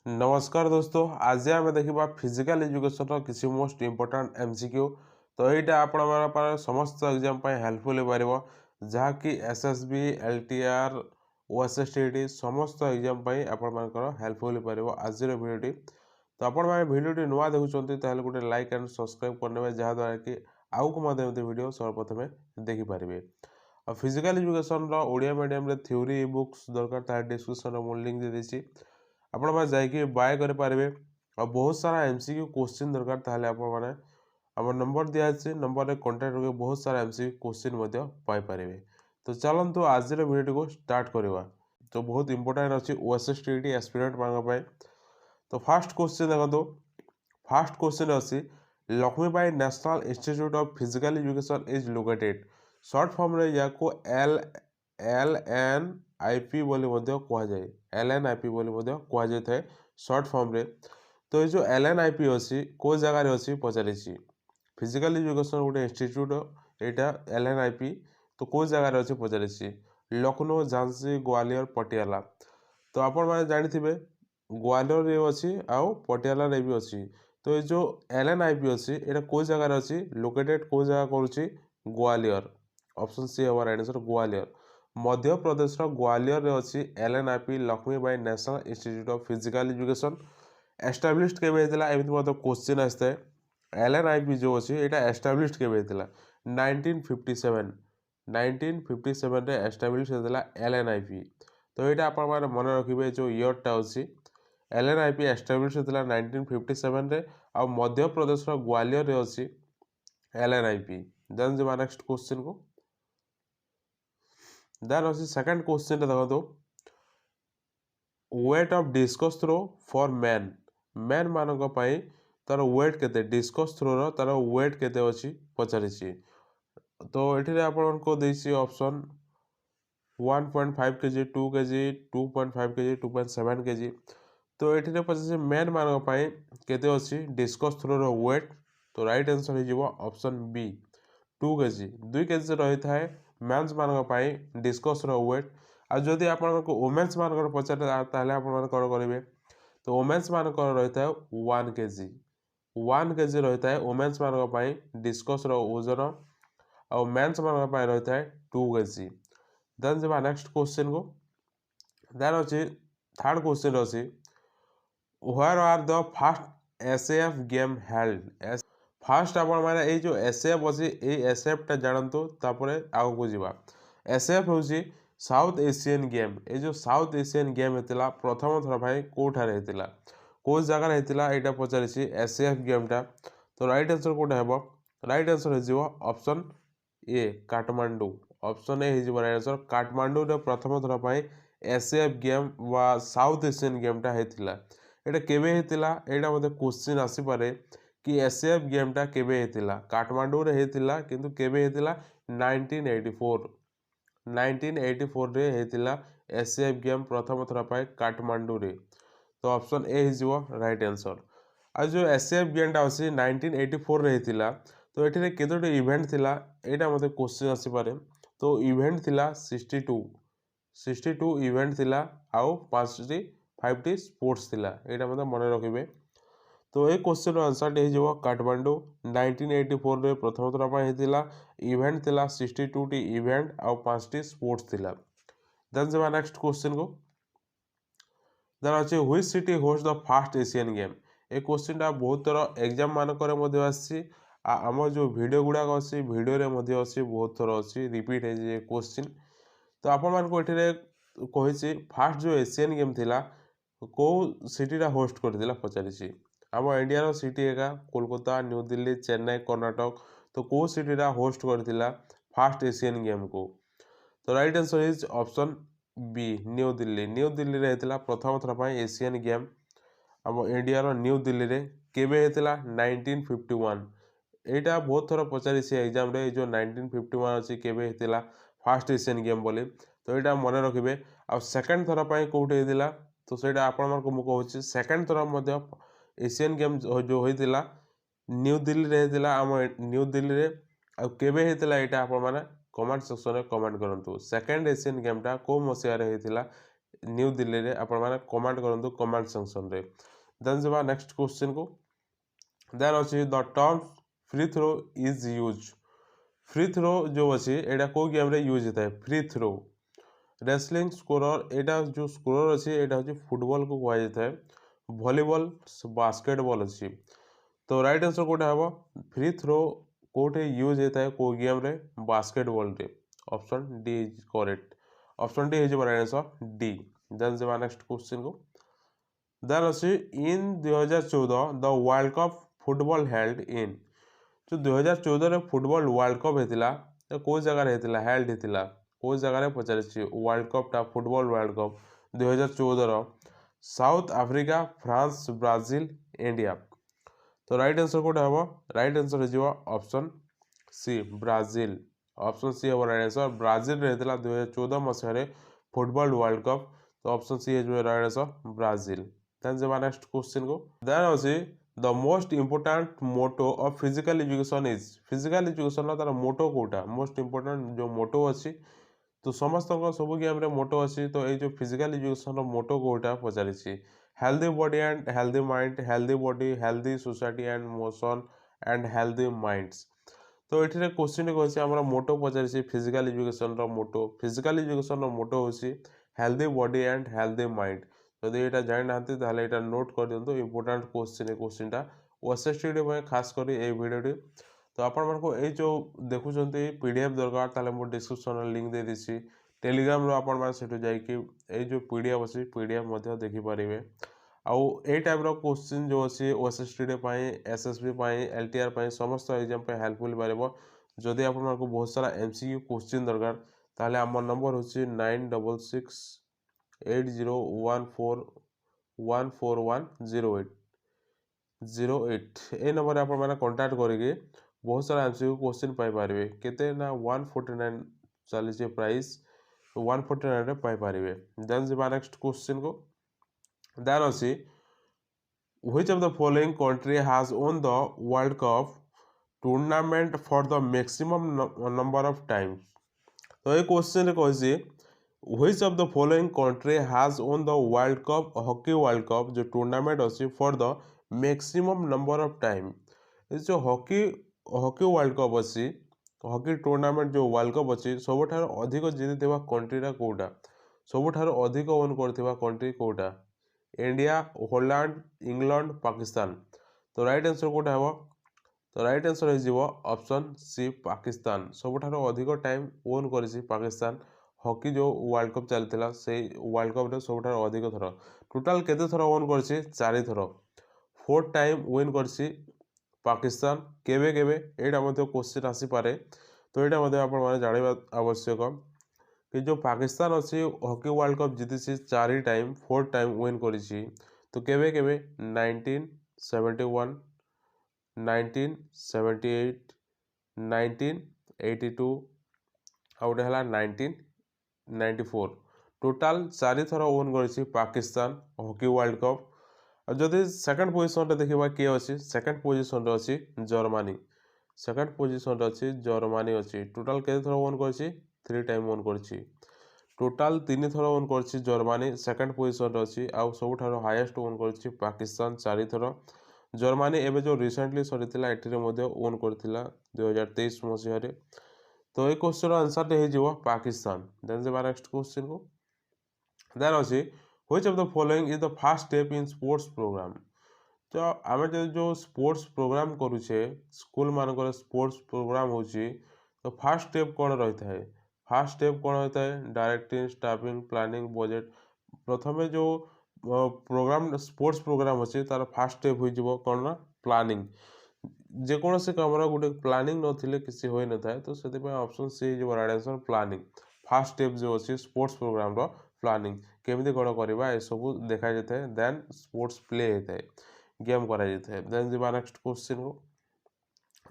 नमस्कार दोस्तों, आज आम देखा फिजिकल एजुकेशन किसी मोस्ट इम्पोर्टाट एमसीक्यू। तो यहाँ आपण समस्त एग्जाम हेल्पफुल हो पार जहाँकि एसएसबी एलटीआर ओएसएसटी समस्त एग्जाम आपर हेल्पफुल हो पार आज भिडियोटी। तो आपण भिडियोटी नुआ देखुं गोटे लाइक एंड सब्सक्राइब करने जहाँद्वारा कि आउ को भिडियो सर्वप्रथमे देखिपारे। Physical education Odia medium theory books दरकार तार डिस्क्रिप्शन मुझे लिंक दे देती आपण मैंने जाकि बाय करेंगे और बहुत सारा एमसीक्यू क्वेश्चन दरकार ताहले आपण मैंने आम नंबर दिखाई नंबर में कंटाक्ट करके बहुत सारा एमसीक्यू क्वेश्चन पाइपर। तो चलतु आज वीडियो को स्टार्ट करवा। तो बहुत इंपोर्टेंट अच्छी ओएसएसटी एस्पिरेंट मान। तो फास्ट क्वेश्चन देखो, फास्ट क्वेश्चन अच्छी Lakshmibai national institute of physical education is located short form रे या को LNIP बोली कहुए LNIP बोली कहुए शॉर्ट फॉर्म रे। तो ये जो LNIP अच्छी को जगार अच्छी पचारि फिजिकल एजुकेशन गोटे इंस्टीट्यूट यहाँ LNIP तो कौ जगार अच्छी पचारि लखनऊ झांसी ग्वालियर पटियाला। तो आपण मैंने जानी ग्वालियर रे अच्छी आउ पटियाला रे भी अच्छी। तो ये जो LNIP अच्छी यहाँ कौ जगार अच्छी लोकेटेड कौ जगह करुच्ची ग्वालियर। ऑप्शन सी हमार आंसर ग्वालियर। मध्य प्रदेश ग्वालियर रे अच्छी LNIP Lakshmibai national institute of physical education. Established केबे हेतिला एमिति क्वेश्चन आसता है। LNIP जो अच्छी यहाँ एस्टाब्लिश्ड केबे हेतिला 1957 रे एस्टाब्लिश हेतिला LNIP। तो यहाँ आपण मन रखिए जो ईयरटा अच्छी LNIP एस्टाब्लिश हेतिला 1957 रे आ मध्य प्रदेश ग्वालियर रे अच्छी LNIP। देन जब नेक्स्ट क्वेश्चन को देन अच्छी सेकंड क्वेश्चन देखो weight of discus throw for man मानक तार वेट केते डिस्कस थ्रो रो तार वेट केते अच्छी पचारि। तो ये आपको देसी option 1.5 kg 2 kg 2.5 kg 2.7 kg। तो ये पचार मैन मानक केते अच्छी डिस्कस थ्रो रो वेट। तो राइट आंसर हो ऑप्शन बी 2 kg 2 kg रही है मेन्स मानक डिस्कस रो वेट। आदि आप वोमेन्स मानक पचारे कौन करेंगे तो वोमेन्स मानक रही है 1 kg 1 kg रही है वोमेन्स मानक डिस्कस रो ओजन और मेन्स मानक रही है 2 kg। देन जब नेक्स्ट क्वेश्चन को देन अच्छी थर्ड क्वेश्चन अच्छी where are the first SAF game held. First आपण मैंने ये जो एसएएफ अच्छी ये एसएएफ जानतु तापर आग को जावा। एसएएफ हूँ साउथ एशियन गेम। ये जो साउथ एशियन गेम होता प्रथम थर भाई कौठार होता कौ जगार होता यहाँ पचारि एसएएफ गेमटा। तो राइट आंसर कौटे हे राइट आंसर हो option A Kathmandu. Option A हो राइट आंसर काठमांडू प्रथम थर पर एसएएफ गेम व साउथ एशियन गेमटा होता। यहाँ केबे होता यहाँ मतलब क्वेश्चन आसीपे कि एसएएफ गेमटा केबे होता काठमांडू रे होता किंतु केबे होता 1984 रे होता एसएएफ गेम प्रथम थर पर काठमांडू रे। तो ऑप्शन ए हो राइट आंसर। आज जो एसएएफ गेमटा अच्छी 1984 रे होता तो ये केतोटी इवेंट थिला यहाँ मतलब क्वेश्चन आसीपे। तो इवेंट थिला 62 इवेंट थिला आउ 5टी स्पोर्ट्स थिला यहाँ मतलब मन रखिए। तो ये क्वेश्चन आंसर हो काठमांडू 1984 रे प्रथम थर पर होता इवेंट थिला 62टी इवेंट आउ 5टी स्पोर्ट्स थिला। देन जब नेक्स्ट क्वेश्चन को देन अच्छे which city host the first Asian game. ये क्वेश्चन बहुत थर एग्जाम मानक आम जो वीडियो गुड़ाक अच्छी वीडियो अच्छी बहुत थर अच्छी रिपीट है क्वेश्चन। तो आपको कही फास्ट जो एशियन गेम थिला कौ सिटीटा होस्ट करथिला पचारि। आम इंडिया सिटी एका कोलकाता न्यू दिल्ली चेन्नई कर्नाटक। तो कौ सिटीटा होस्ट करथिला फास्ट एशियन गेम को। तो right answer is option B new Delhi रे होता प्रथम थर पर एशियन गेम आम इंडिया न्यू दिल्ली रे केबे होता 1951। यहाँ बहुत थर पचारि एग्जाम रे जो 1951 अच्छी केबे होता फास्ट एशियन गेम बोली। तो यहाँ मन रखिए आ सेकेंड थर पर कौटे होता तो सहीटा आपण कहूँ सेकेंड थर एशियन गेम जो होता न्यू दिल्ली रे होता आम न्यू दिल्ली रे केबे होता यहाँ आपण मैंने कमेंट सेक्शन में कमेंट करूँ सेकेंड एशियन गेमटा कौ मसीह होता न्यू दिल्ली रे आपण माने कमेंट करंतु कमेंट सेक्शन रे। देन जबा नेक्स्ट क्वेश्चन को देन अछि the term free throw is use. Free throw जो अछि एटा को गेम रे यूज होता है फ्री थ्रो। रेसलिंग स्कोरर एटा जो स्कोरर अछि एटा अछि फुटबॉल को कहै जाता है। वॉलीबॉल बास्केटबॉल अछि। तो राइट आंसर कोटा हबो फ्री थ्रो कोटे यूज होता है को गेम रे बास्केटबॉल रे। Option D is correct. Option D is right answer D. Then जबा नेक्स्ट क्वेश्चन को देन अछि in 2014 the world cup football held in. जो 2014 रे फुटबॉल वर्ल्ड कप हेतिला तो को जगह रे हेतिला हेल्ड हेतिला को जगह रे पचारछि वर्ल्ड कप टा फुटबॉल वर्ल्ड कप 2014 रो South Africa France Brazil India. तो राइट आंसर कोटा हबो राइट आंसर हिजो option C Brazil. Option C हबो राइट आंसर ब्राजील रे हेतिला 2014 मसिया रे फुटबॉल वर्ल्ड कप। तो ऑप्शन सी हिजो राइट आंसर ब्राजील। देन जबा नेक्स्ट क्वेश्चन को देन अछि the most important motto of physical education is. Physical education ला तार मोटो कोटा मोस्ट इंपोर्टेंट जो मोटो अछि तो समस्त को सब गेम रे मोटो अछि तो ए जो फिजिकल एजुकेशन रो मोटो कोटा पचारिछि healthy body and healthy mind healthy body healthy society and motion and healthy minds. तो एठिरे क्वेश्चन को अछि हमरा मोटो पचारिछि फिजिकल एजुकेशन रो मोटो। फिजिकल एजुकेशन रो मोटो होछि healthy body and healthy mind. जदि एटा जानि नांती ताले एटा नोट कर दियंतु इंपोर्टेंट क्वेश्चन टा ओएसएसटी में खास करी ए वीडियो। तो आपण मानको ए जो देखुचंती पीडीएफ दरकार ताले मो डिस्क्रिप्शन रे लिंक दे दिछि टेलीग्राम रो आपण मान सेटु जाई कि ए जो पीडीएफ अछि पीडीएफ मध्ये देखि परिबे। आउ ए टाइप रो क्वेश्चन जो अछि ओएसएसटी पई एसएसबी पई एलटीआर पई समस्त एग्जाम पे हेल्पफुल परबो। जदि आपण मानको बहुत सारा एमसीक्यू क्वेश्चन दरकार ताले हमर नंबर होछि 968680141108 ए नंबर आपण माने कांटेक्ट करिके बहुत सारा एमसीक्यू क्वेश्चन पाई पारिबे केते ना 149 चली जे प्राइस 149 रे पाई पारिबे। देन जे नेक्स्ट क्वेश्चन को देन अछि which of the following country has won the world cup tournament for the maximum number of times. तो ये क्वेश्चन रे कहछि which of the following country has won the world cup hockey world cup जो tournament अछि for the maximum number of time. जो hockey hockey world cup अछि hockey tournament जो world cup अछि सबठार अधिक जीतिथिबा कंट्री रा कोटा सबठार अधिक ओन करथिबा कंट्री कोटा इंडिया हॉलैंड इंग्लैंड पाकिस्तान। तो राइट आंसर कोटा हबो तो राइट आंसर हो जिवो ऑप्शन सी पाकिस्तान सबठार अधिक टाइम ओन करिछि पाकिस्तान हॉकी जो वर्ल्ड कप चलतिला से वर्ल्ड कप रे सबठार अधिक थर टोटल केते थर ओन करिछि 4 थर 4 टाइम विन करिछि पाकिस्तान केबे केबे एटा मध्ये क्वेश्चन आसी पारे। तो एटा मध्ये आपण माने जानिबा आवश्यक कि जो पाकिस्तान अछि हॉकी वर्ल्ड कप जीतिछि 4 टाइम 4 टाइम विन करिछि। तो केबे केबे 1971 1978 1982 आउट हला 1994 टोटल 4 थर विन करिछि पाकिस्तान हॉकी वर्ल्ड कप। जदि सेकंड पोजीशन रे देखिबा के अछि सेकंड पोजीशन रे अछि जर्मनी सेकंड पोजीशन रे अछि जर्मनी अछि टोटल केते थर ओन करछि 3 टाइम ओन करछि टोटल 3 थर ओन करछि जर्मनी सेकंड पोजीशन रे अछि आ सबठारो हाईएस्ट ओन करछि पाकिस्तान 4 थर। जर्मनी एबे जो रिसेंटली सरितिला एटिरे मध्ये ओन करथिला 2023 मसिया रे। तो ए क्वेश्चन रो आंसर टे हे जिवो पाकिस्तान। देन जे नेक्स्ट क्वेश्चन को देन अछि which of the following is the first step in sports program. तो आमे जो स्पोर्ट्स प्रोग्राम करूछे स्कूल मानकर स्पोर्ट्स प्रोग्राम होची तो फर्स्ट स्टेप कौन रही है फर्स्ट स्टेप कौन होता है डायरेक्टिंग स्टाफिंग प्लानिंग बजेट। प्रथमे जो प्रोग्राम स्पोर्ट्स प्रोग्राम अच्छे तार फर्स्ट स्टेप हो कौन ना प्लानिंग जेकोसी कम गोटे प्लानिंग नथिले किसी होई न थाए तो से ऑप्शन सी जो right answer planning first step जो अच्छी स्पोर्ट्स प्रोग्राम रो प्लानिंग केमिति कौन करवा ए सब देखा जाता है देन स्पोर्ट्स प्ले होता है गेम करा जाता है। देन जी नेक्स्ट क्वेश्चन को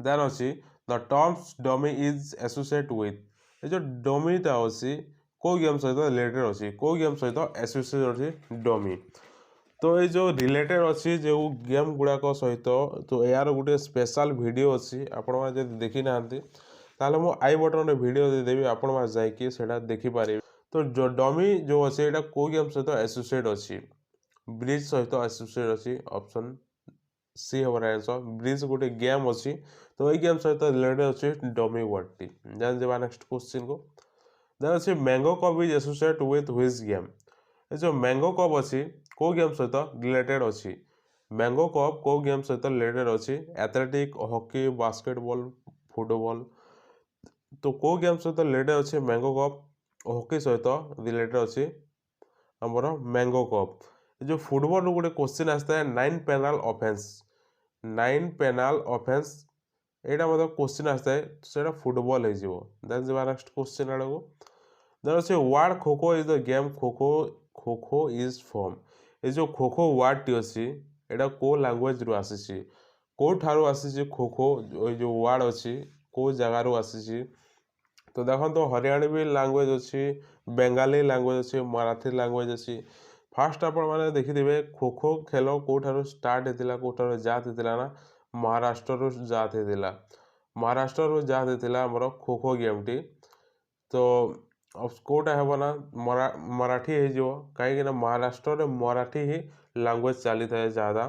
देन अच्छी the terms dummy is associate with जो डमीटा अच्छी को गेम सहित रिलेटेड अच्छी को गेम सहित एसोसिएट अच्छी डमी। तो ये जो रिलेटेड अच्छी जो गेम गुड़ाक सहित तो यार गोटे स्पेशल वीडियो अच्छी आपण मैंने देखी ना ताले मो आई बटन रे वीडियो देदेवी आपण मैंने जाकि देखिपारे। तो जो डमी जो अच्छे यहाँ को गेम सहित एसोसिएट अच्छी ब्रिज सहित एसोसिएट अच्छी ऑप्शन सी हम आंसर ब्रिज गोटे गेम अच्छी तो ये गेम सहित रिलेटेड अच्छी डमी वर्ड टी जान जा नेक्स्ट क्वेश्चन को देन अच्छे mango cup is associate with which game ये जो मैंगो कप अच्छी को गेम सहित रिलेटेड अच्छी मैंगो कप को गेम सहित रिलेटेड अच्छी एथलेटिक हॉकी बास्केटबॉल फुटबॉल तो को गेम सहित रिलेटेड अच्छे मैंगो कप हॉकी सहित रिलेटेड अच्छी आमर मैंगो कप जो फुटबॉल गोटे क्वेश्चन आसता है 9 पेनाल ऑफेंस यहाँ मतलब क्वेश्चन आसता है तो फुटबॉल हो नेक्स्ट क्वेश्चन आड़ को देन अच्छे ward kho kho is the game kho kho is form ये जो खो खो वार्ड टी अच्छी यहाँ को लांगुएज रु आसी कौ ठारू आसी खो खो जो वार्ड अच्छी कौ जगार आसी तो देखो हरियाणवी लांगुएज अच्छी बेंगाली लांगुएज अच्छी मराठी लांगुएज अच्छी फास्ट आपण मैंने देखिथे खो खो खेल कौठार स्टार्ट होता कौठार जात होता ना महाराष्ट्र जात होता महाराष्ट्र जात होता आमर खो खो गेम टी तो कौटा हे ना मराठी हो कहीं महाराष्ट्र मराठी ही लांगुएज चली था ज़्यादा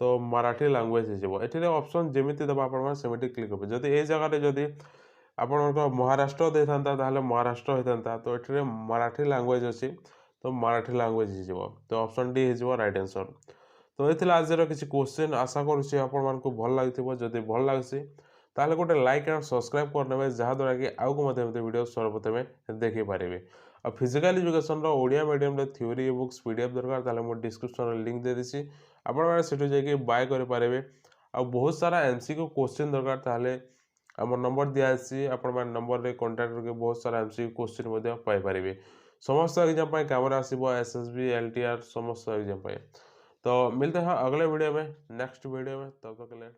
तो मराठी लांगुएज होती ऑप्शन जमी देवा आपमि क्लिक करेंगे जदि ये जगह जदि आपण महाराष्ट्र दे था महाराष्ट्र होता तो ये मराठी लांगुएज अच्छी तो मराठी लांगुएज हो तो ऑप्शन डी हो राइट आंसर तो ये आज किसी क्वेश्चन आशा करुँच आपको भल लगी जदि भल लगे ताहले गोटे लाइक एंड सब्सक्राइब करने जहाँद्वारा कि आउ को वीडियो सर्वप्रथमे देखिपारे आ physical education Odia medium theory books PDF दरकार ताहले मो डिस्क्रिप्शन लिंक दे देसी आपण से जाकि बाय करेंगे आ बहुत सारा एमसीक्यू क्वेश्चन दरकार ताहले आम नंबर दिखासी आपण नंबर रे कांटेक्ट करके बहुत सारा एमसीक्यू क्वेश्चन पाइपर समस्त एग्जाम कैमरा आसो एसएसबी एलटीआर समस्त एग्जाम तो मिलते हैं अगले वीडियो में नेक्स्ट वीडियो में तब तक के लिए